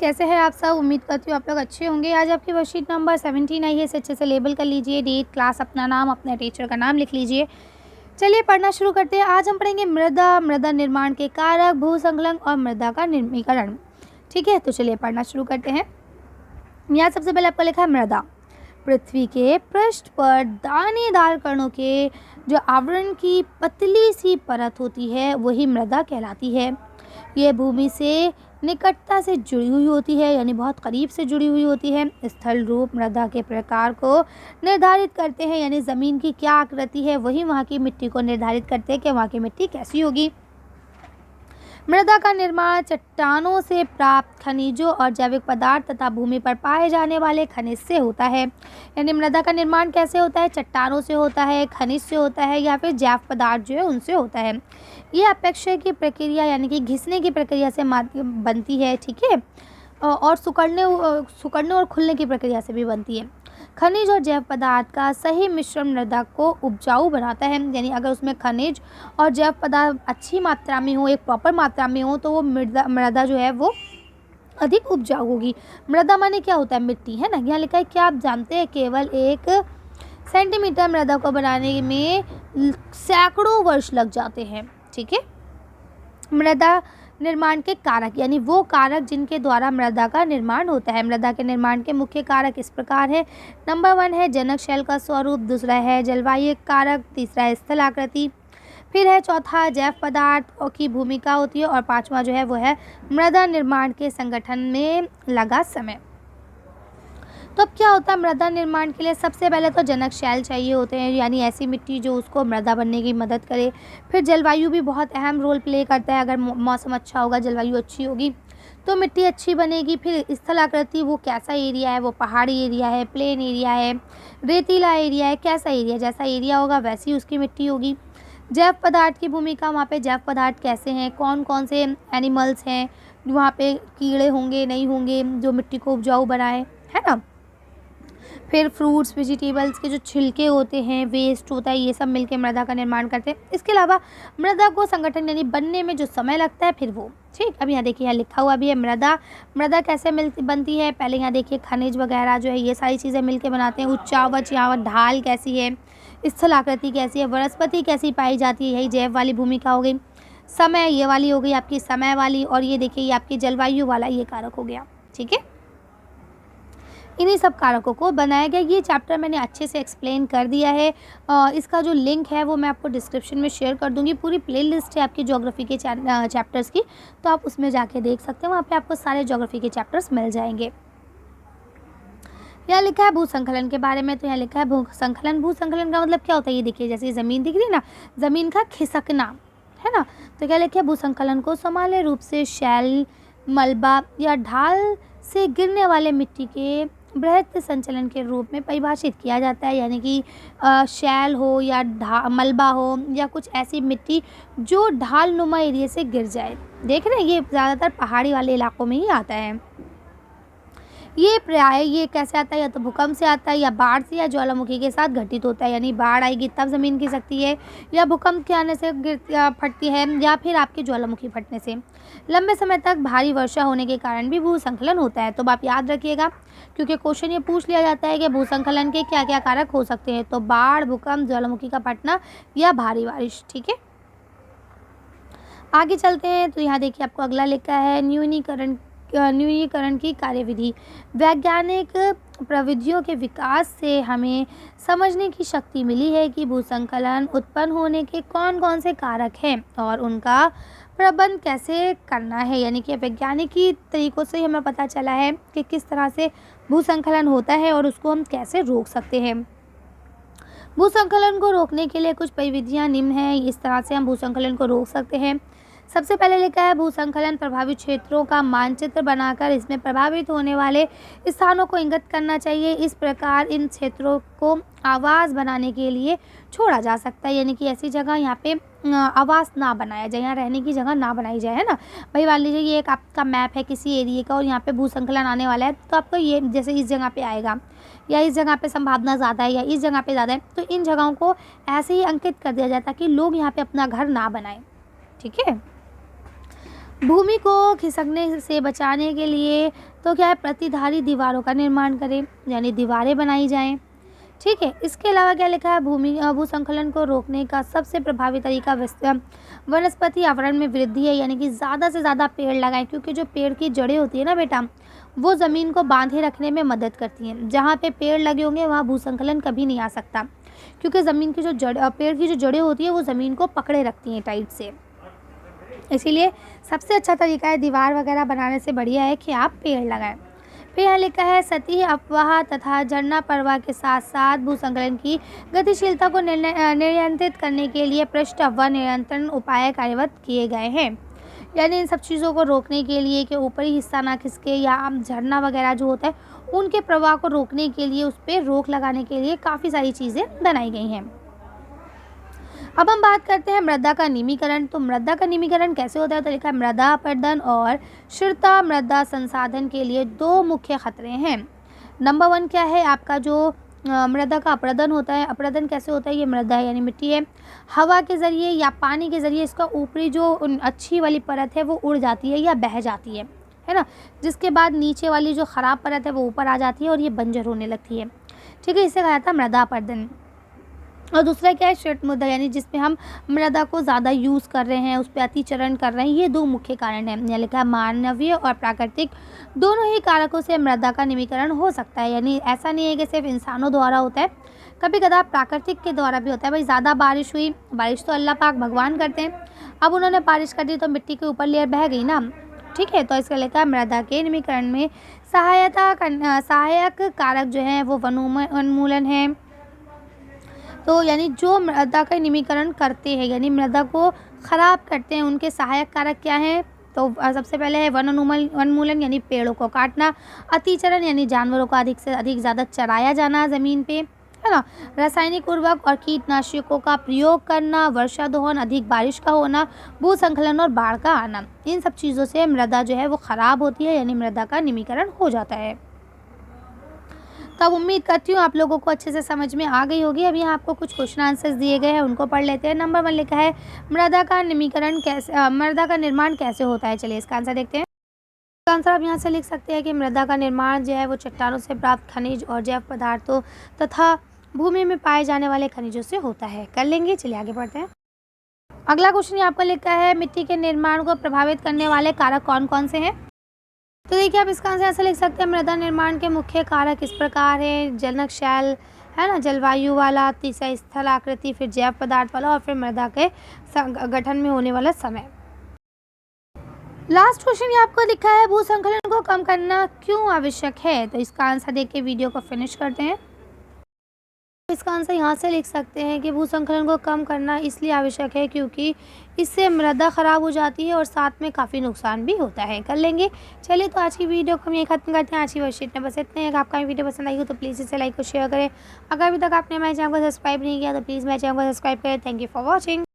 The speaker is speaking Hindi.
कैसे हैं आप सब? उम्मीद करती हूँ आप लोग अच्छे होंगे। आज आपकी वर्कशीट नंबर 17 आई है, इसे अच्छे से लेबल कर लीजिए। डेट, क्लास, अपना नाम, अपने टीचर का नाम लिख लीजिए। चलिए पढ़ना शुरू करते हैं। आज हम पढ़ेंगे मृदा, मृदा निर्माण के कारक, भूसंकलन और मृदा का निर्मीकरण। ठीक है, तो चलिए पढ़ना शुरू करते हैं। यहाँ सबसे पहले आपको लिखा है मृदा। पृथ्वी के पृष्ठ पर दानेदार कणों के जो आवरण की पतली सी परत होती है वही मृदा कहलाती है। यह भूमि से निकटता से जुड़ी हुई होती है, यानी बहुत करीब से जुड़ी हुई होती है। स्थल रूप मृदा के प्रकार को निर्धारित करते हैं, यानी ज़मीन की क्या आकृति है वही वहाँ की मिट्टी को निर्धारित करते हैं कि वहाँ की मिट्टी कैसी होगी। मृदा का निर्माण चट्टानों से प्राप्त खनिजों और जैविक पदार्थ तथा भूमि पर पाए जाने वाले खनिज से होता है। यानी मृदा का निर्माण कैसे होता है? चट्टानों से होता है, खनिज से होता है, या फिर जैव पदार्थ जो है उनसे होता है। ये अपक्षय की प्रक्रिया यानी कि घिसने की प्रक्रिया से बनती है। ठीक है, और सुकड़ने और खुलने की प्रक्रिया से भी बनती है। खनिज और जैव पदार्थ का सही मिश्रण मृदा को उपजाऊ बनाता है। यानी अगर उसमें खनिज और जैव पदार्थ अच्छी मात्रा में हो, एक प्रॉपर मात्रा में हो, तो वो मृदा जो है वो अधिक उपजाऊ होगी। मृदा माने क्या होता है? मिट्टी, है ना। यहाँ लिखा है, क्या आप जानते हैं केवल 1 सेंटीमीटर मृदा को बनाने में सैकड़ों वर्ष लग जाते हैं। ठीक है, मृदा निर्माण के कारक यानी वो कारक जिनके द्वारा मृदा का निर्माण होता है। मृदा के निर्माण के मुख्य कारक इस प्रकार है। नंबर 1 है जनक शैल का स्वरूप, दूसरा है जलवायु कारक, तीसरा है स्थल आकृति, फिर है चौथा जैव पदार्थ की भूमिका होती है, और पांचवा जो है वो है मृदा निर्माण के संगठन में लगा समय। तो अब क्या होता है मृदा निर्माण के लिए? सबसे पहले तो जनक शैल चाहिए होते हैं, यानी ऐसी मिट्टी जो उसको मृदा बनने की मदद करे। फिर जलवायु भी बहुत अहम रोल प्ले करता है। अगर मौसम अच्छा होगा, जलवायु अच्छी होगी तो मिट्टी अच्छी बनेगी। फिर स्थल आकृति, वो कैसा एरिया है, वो पहाड़ी एरिया है, प्लेन एरिया है, रेतीला एरिया है, कैसा एरिया, जैसा एरिया होगा वैसी उसकी मिट्टी होगी। जैव पदार्थ की भूमिका, वहाँ पे जैव पदार्थ कैसे हैं, कौन कौन से एनिमल्स हैं, वहाँ पे कीड़े होंगे नहीं होंगे जो मिट्टी को उपजाऊ बनाए, है ना। फिर फ्रूट्स, वेजिटेबल्स के जो छिलके होते हैं, वेस्ट होता है, ये सब मिलके मृदा का निर्माण करते हैं। इसके अलावा मृदा को संगठन यानी बनने में जो समय लगता है फिर वो। ठीक, अब यहाँ देखिए, यहाँ लिखा हुआ भी है मृदा कैसे बनती है। पहले यहाँ देखिए खनिज वगैरह जो है ये सारी चीज़ें मिलके बनाते हैं। उच्चावच, यहाँ ढाल कैसी है, स्थल आकृति कैसी है, वनस्पति कैसी पाई जाती है, यही जैव वाली भूमिका हो गई। समय, ये वाली हो गई आपकी समय वाली, और ये देखिए ये आपकी जलवायु वाला ये कारक हो गया। ठीक है, इन्हीं सब कारकों को बनाया गया। ये चैप्टर मैंने अच्छे से एक्सप्लेन कर दिया है। इसका जो लिंक है वो मैं आपको डिस्क्रिप्शन में शेयर कर दूंगी। पूरी प्लेलिस्ट है आपकी ज्योग्राफी के चैप्टर्स की, तो आप उसमें जाके देख सकते हैं। वहाँ पे आपको सारे ज्योग्राफी के चैप्टर्स मिल जाएंगे। यहाँ लिखा है भूसंकलन के बारे में। तो यहाँ लिखा है भूसंकलन। भूसंकलन का मतलब क्या होता है? ये देखिए, जैसे ज़मीन दिख रही है ना, ज़मीन का खिसकना, है ना। तो क्या लिखा है? भूसंकलन को सामान्य रूप से शैल, मलबा या ढाल से गिरने वाले मिट्टी के बृहद संचलन के रूप में परिभाषित किया जाता है। यानी कि शैल हो या मलबा हो या कुछ ऐसी मिट्टी जो ढाल नुमा एरिया से गिर जाए। देख रहे हैं, ये ज़्यादातर पहाड़ी वाले इलाकों में ही आता है। ये प्राय ये कैसे आता है? या तो भूकंप से आता है, या बाढ़ से, या ज्वालामुखी के साथ घटित होता है। यानी बाढ़ आएगी तब ज़मीन खिसकती है, या भूकंप के आने से फटती है, या फिर आपके ज्वालामुखी फटने से। लंबे समय तक भारी वर्षा होने के कारण भी भूसंकलन होता है। तो आप याद रखिएगा, क्योंकि क्वेश्चन ये पूछ लिया जाता है कि भूसंकलन के क्या क्या कारक हो सकते हैं। तो बाढ़, भूकंप, ज्वालामुखी का फटना या भारी बारिश। ठीक है, आगे चलते हैं। तो यहाँ देखिए आपको अगला लिखा है न्यूनीकरण की कार्यविधि। वैज्ञानिक प्रविधियों के विकास से हमें समझने की शक्ति मिली है कि भूसंकलन उत्पन्न होने के कौन कौन से कारक हैं और उनका प्रबंध कैसे करना है। यानी कि वैज्ञानिकी तरीक़ों से हमें पता चला है कि किस तरह से भूसंकलन होता है और उसको हम कैसे रोक सकते हैं। भूसंकलन को रोकने के लिए कुछ परिविधियाँ निम्न हैं। इस तरह से हम भूसंकलन को रोक सकते हैं। सबसे पहले लिखा है भूसंकलन प्रभावित क्षेत्रों का मानचित्र बनाकर इसमें प्रभावित होने वाले स्थानों को इंगित करना चाहिए। इस प्रकार इन क्षेत्रों को आवास बनाने के लिए छोड़ा जा सकता है। यानी कि ऐसी जगह यहाँ पे आवास ना बनाया जाए, यहाँ रहने की जगह ना बनाई जाए, है ना। भाई मान लीजिए ये एक आपका मैप है किसी एरिया का और यहाँ पे भूसंकलन आने वाला है, तो आपको ये जैसे इस जगह पे आएगा या इस जगह पे संभावना ज़्यादा है या इस जगह पे ज़्यादा है, तो इन जगहों को ऐसे ही अंकित कर दिया जाए ताकि लोग यहाँ पे अपना घर ना बनाएं। ठीक है। भूमि को खिसकने से बचाने के लिए तो क्या है, प्रतिधारी दीवारों का निर्माण करें, यानी दीवारें बनाई जाएं। ठीक है, इसके अलावा क्या लिखा है, भूसंखलन को रोकने का सबसे प्रभावी तरीका वनस्पति आवरण में वृद्धि है, यानी कि ज़्यादा से ज़्यादा पेड़ लगाएं, क्योंकि जो पेड़ की जड़ें होती है ना बेटा, वो ज़मीन को बांधे रखने में मदद करती हैं। जहाँ पे पेड़ लगे होंगे वहाँ भूसंखलन कभी नहीं आ सकता, क्योंकि ज़मीन की जो पेड़ की जो जड़ें होती है वो ज़मीन को पकड़े रखती हैं टाइट से। इसीलिए सबसे अच्छा तरीका है दीवार वगैरह बनाने से बढ़िया है कि आप पेड़ लगाएं। फिर यहाँ लिखा है, सतही अपवाह तथा झरना प्रवाह के साथ साथ भूसंकलन की गतिशीलता को नियंत्रित करने के लिए पृष्ठ अपवाह नियंत्रण उपाय कार्यरत किए गए हैं। यानी इन सब चीज़ों को रोकने के लिए कि ऊपरी हिस्सा ना खिसके, या झरना वगैरह जो होता है उनके प्रवाह को रोकने के लिए, उस पर रोक लगाने के लिए काफ़ी सारी चीज़ें बनाई गई हैं। अब हम बात करते हैं मृदा का निमीकरण। तो मृदा का निमीकरण कैसे होता है, तो लिखा है, मृदा अपरदन और शीर्षता मृदा संसाधन के लिए दो मुख्य खतरे हैं। नंबर 1 क्या है, आपका जो मृदा का अपरदन होता है। अपरदन कैसे होता है, ये मृदा है यानी मिट्टी है, हवा के ज़रिए या पानी के ज़रिए इसका ऊपरी जो अच्छी वाली परत है वो उड़ जाती है या बह जाती है ना, जिसके बाद नीचे वाली जो ख़राब परत है वो ऊपर आ जाती है और ये बंजर होने लगती है। ठीक है, इसे कहा जाता है मृदा अपरदन। और दूसरा क्या है, शीट मुद्दा, यानी जिसमें हम मृदा को ज़्यादा यूज़ कर रहे हैं, उस पर अतिचरण कर रहे हैं। ये दो मुख्य कारण हैं। यहाँ लिखा है, मानवीय और प्राकृतिक दोनों ही कारकों से मृदा का निमीकरण हो सकता है। यानी ऐसा नहीं है कि सिर्फ इंसानों द्वारा होता है, कभी कदार प्राकृतिक के द्वारा भी होता है। भाई ज़्यादा बारिश हुई, बारिश तो अल्लाह पाक भगवान करते हैं, अब उन्होंने बारिश कर दी तो मिट्टी के ऊपर लेयर बह गई ना। ठीक है, तो इसका लिखा है, मृदा के निमीकरण में सहायक कारक जो है वो वनोन्मूलन है। तो यानी जो मृदा का निमीकरण करते हैं, यानी मृदा को ख़राब करते हैं, उनके सहायक कारक क्या हैं, तो सबसे पहले है वनोन्मूलन यानी पेड़ों को काटना, अतिचरण यानी जानवरों को अधिक से अधिक ज़्यादा चराया जाना ज़मीन पे, है ना, रासायनिक उर्वरक और कीटनाशकों का प्रयोग करना, वर्षा दोहन, अधिक बारिश का होना, भूसंखलन और बाढ़ का आना। इन सब चीज़ों से मृदा जो है वो ख़राब होती है, यानी मृदा का निमीकरण हो जाता है। तो अब उम्मीद करती हूँ आप लोगों को अच्छे से समझ में आ गई होगी। अभी यहाँ आपको कुछ क्वेश्चन आंसर्स दिए गए हैं, उनको पढ़ लेते हैं। नंबर 1 लिखा है, मृदा का निर्माण कैसे होता है। चलिए इसका आंसर देखते हैं। इसका आंसर आप यहाँ से लिख सकते हैं कि मृदा का निर्माण जो है वो चट्टानों से प्राप्त खनिज और जैव पदार्थों तथा भूमि में पाए जाने वाले खनिजों से होता है। कर लेंगे, चलिए आगे बढ़ते हैं। अगला क्वेश्चन आपको लिखा है, मिट्टी के निर्माण को प्रभावित करने वाले कारक कौन कौन से हैं। तो देखिए आप इसका आंसर ऐसा लिख सकते हैं, मृदा निर्माण के मुख्य कारक इस प्रकार है, जनक शैल, है ना, जलवायु वाला, तीसरा स्थल आकृति, फिर जैव पदार्थ वाला, और फिर मृदा के गठन में होने वाला समय। लास्ट क्वेश्चन ये आपको लिखा है, भूसंखलन को कम करना क्यों आवश्यक है। तो इसका आंसर देख के वीडियो को फिनिश करते हैं। इसका आंसर यहाँ से लिख सकते हैं कि भूसंखलन को कम करना इसलिए आवश्यक है क्योंकि इससे मृदा ख़राब हो जाती है और साथ में काफ़ी नुकसान भी होता है। कर लेंगे, चलिए तो आज की वीडियो को हम ये खत्म करते हैं। आज की वर्कशीट में बस इतने हैं। अगर आपका वीडियो पसंद आई हो तो प्लीज़ इसे लाइक और शेयर करें। अगर अभी तक आपने मेरे चैनल को सब्सक्राइब नहीं किया तो प्लीज़ मेरे चैनल को सब्सक्राइब करें। Thank you for watching.